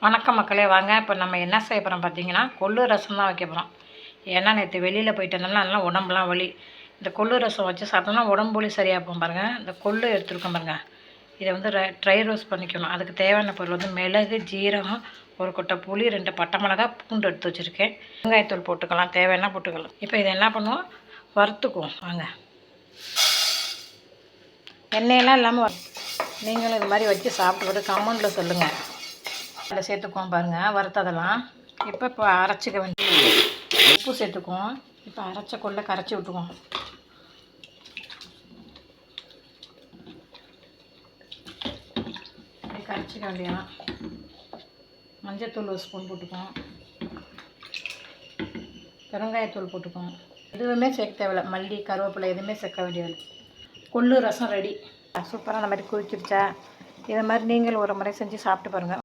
வணக்கம் மக்களே, வாங்க இப்போ நம்ம என்ன செய்ய போகிறோம் பார்த்தீங்கன்னா, கொள்ளு ரசம் தான் வைக்க போகிறோம். ஏன்னா நேற்று வெளியில் போயிட்டு இருந்தோம்னா அதெல்லாம் உடம்புலாம் வலி. இந்த கொள்ளு ரசம் வச்சு சாப்பிட்டோம்னா உடம்பு வலி சரியாக போகும் பாருங்கள். இந்த கொள்ளு எடுத்துருக்கோம் பாருங்கள், இதை வந்து ட்ரை ரோஸ்ட் பண்ணிக்கணும். அதுக்கு தேவையான பொருள் வந்து மிளகு, ஜீரகம், ஒரு கொட்டை புளி, 2 பட்டை மிளகா, பூண்டு எடுத்து வச்சுருக்கேன். வெங்காயத்தூள் போட்டுக்கலாம், தேவையான போட்டுக்கலாம். இப்போ இதை என்ன பண்ணுவோம், வறுத்துக்குவோம். வாங்க, எண்ணெயெல்லாம் இல்லாமல் நீங்களும் இது மாதிரி வச்சு சாப்பிட்டு கமெண்டில் சொல்லுங்கள். அதில் சேர்த்துக்குவோம் பாருங்கள் வறுத்ததெல்லாம். இப்போ அரைச்சிக்க வேண்டிய உப்பு சேர்த்துக்குவோம். இப்போ அரைச்ச கொள்ளை கரைச்சி விட்டுக்குவோம். இப்படி கரைச்சிக்க வேண்டியதான். மஞ்சத்தூள் 1 ஸ்பூன் போட்டுக்குவோம். பெருங்காயத்தூள் போட்டுக்குவோம். எதுவுமே சேர்க்க தேவையில்லை, மல்லி கருவேப்பிலை எதுவுமே சேர்க்க வேண்டியதில்லை. கொள்ளு ரசம் ரெடி. சூப்பராக அந்த மாதிரி குளிச்சிருச்சா. இதை மாதிரி நீங்கள் ஒரு முறை செஞ்சு சாப்பிட்டு பாருங்கள்.